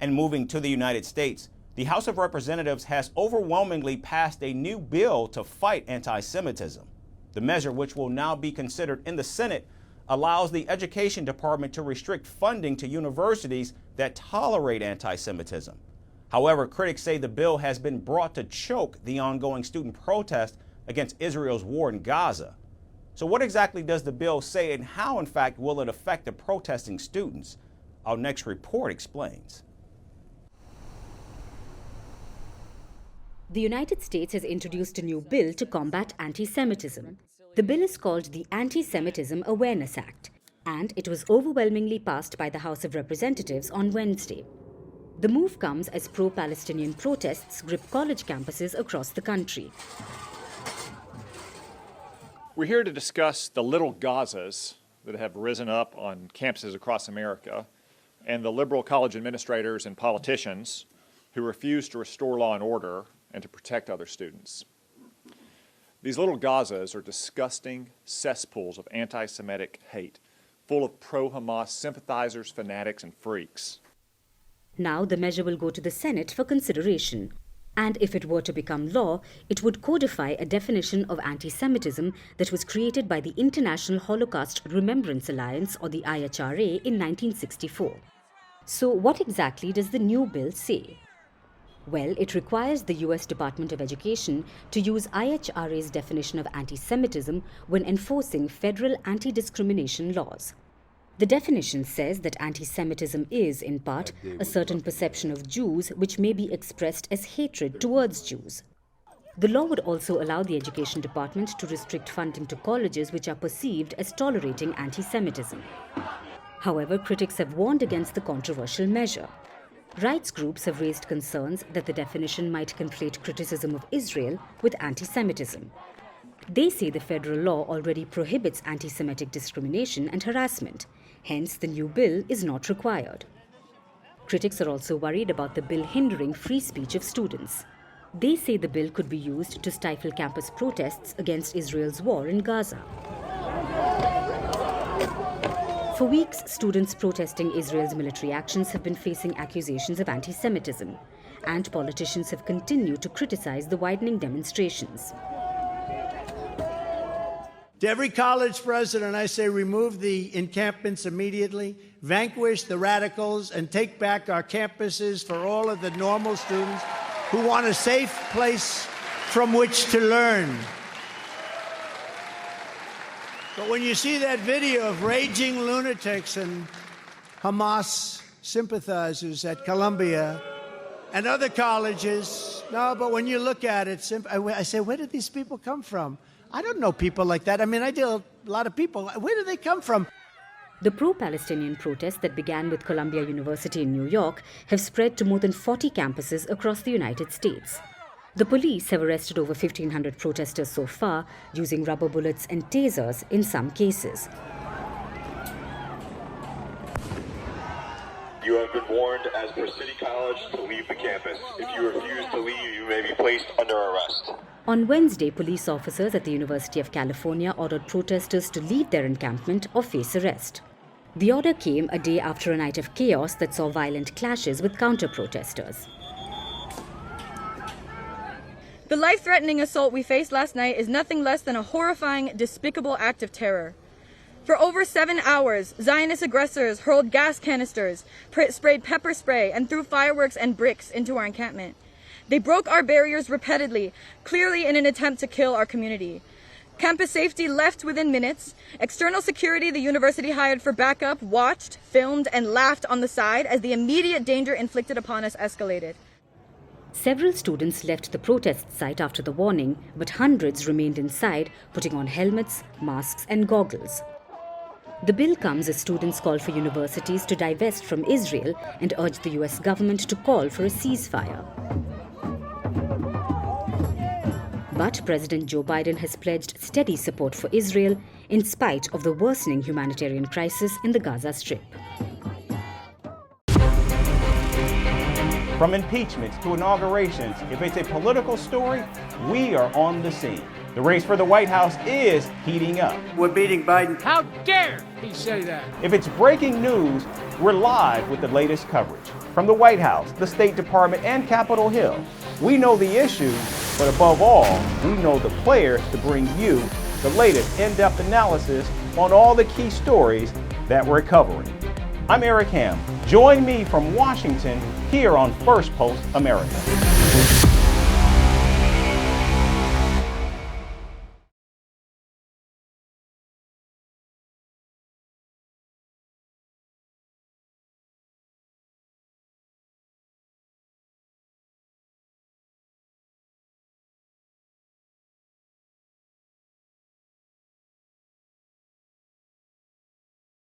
And moving to the United States, the House of Representatives has overwhelmingly passed a new bill to fight anti-Semitism. The measure, which will now be considered in the Senate, allows the Education Department to restrict funding to universities that tolerate anti-Semitism. However, critics say the bill has been brought to choke the ongoing student protest against Israel's war in Gaza. So what exactly does the bill say, and how, in fact, will it affect the protesting students? Our next report explains. The United States has introduced a new bill to combat anti-Semitism. The bill is called the Antisemitism Awareness Act, and it was overwhelmingly passed by the House of Representatives on Wednesday. The move comes as pro-Palestinian protests grip college campuses across the country. We're here to discuss the little Gazas that have risen up on campuses across America and the liberal college administrators and politicians who refuse to restore law and order and to protect other students. These little Gazas are disgusting cesspools of anti-Semitic hate, full of pro-Hamas sympathizers, fanatics, and freaks. Now the measure will go to the Senate for consideration. And if it were to become law, it would codify a definition of anti-Semitism that was created by the International Holocaust Remembrance Alliance, or the IHRA, in 1964. So what exactly does the new bill say? Well, it requires the US Department of Education to use IHRA's definition of anti-Semitism when enforcing federal anti-discrimination laws. The definition says that anti-Semitism is, in part, a certain perception of Jews which may be expressed as hatred towards Jews. The law would also allow the Education Department to restrict funding to colleges which are perceived as tolerating anti-Semitism. However, critics have warned against the controversial measure. Rights groups have raised concerns that the definition might conflate criticism of Israel with anti-Semitism. They say the federal law already prohibits anti-Semitic discrimination and harassment. Hence, the new bill is not required. Critics are also worried about the bill hindering free speech of students. They say the bill could be used to stifle campus protests against Israel's war in Gaza. For weeks, students protesting Israel's military actions have been facing accusations of anti-Semitism, and politicians have continued to criticize the widening demonstrations. To every college president, I say remove the encampments immediately, vanquish the radicals, and take back our campuses for all of the normal students who want a safe place from which to learn. But when you see that video of raging lunatics and Hamas sympathizers at Columbia and other colleges, no, but when you look at it, I say, where did these people come from? I don't know people like that. I mean, I deal with a lot of people. Where do they come from? The pro-Palestinian protests that began with Columbia University in New York have spread to more than 40 campuses across the United States. The police have arrested over 1,500 protesters so far, using rubber bullets and tasers in some cases. You have been warned as per City College to leave the campus. If you refuse to leave, you may be placed under arrest. On Wednesday, police officers at the University of California ordered protesters to leave their encampment or face arrest. The order came a day after a night of chaos that saw violent clashes with counter-protesters. The life-threatening assault we faced last night is nothing less than a horrifying, despicable act of terror. For over 7 hours, Zionist aggressors hurled gas canisters, sprayed pepper spray, and threw fireworks and bricks into our encampment. They broke our barriers repeatedly, clearly in an attempt to kill our community. Campus safety left within minutes. External security the university hired for backup watched, filmed, and laughed on the side as the immediate danger inflicted upon us escalated. Several students left the protest site after the warning, but hundreds remained inside, putting on helmets, masks, and goggles. The bill comes as students call for universities to divest from Israel and urge the US government to call for a ceasefire. But President Joe Biden has pledged steady support for Israel in spite of the worsening humanitarian crisis in the Gaza Strip. From impeachments to inaugurations, if it's a political story, we are on the scene. The race for the White House is heating up. We're beating Biden. How dare he say that? If it's breaking news, we're live with the latest coverage. from the White House, the State Department, and Capitol Hill. We know the issues, but above all, we know the players to bring you the latest in-depth analysis on all the key stories that we're covering. I'm Eric Ham. Join me from Washington here on Firstpost America.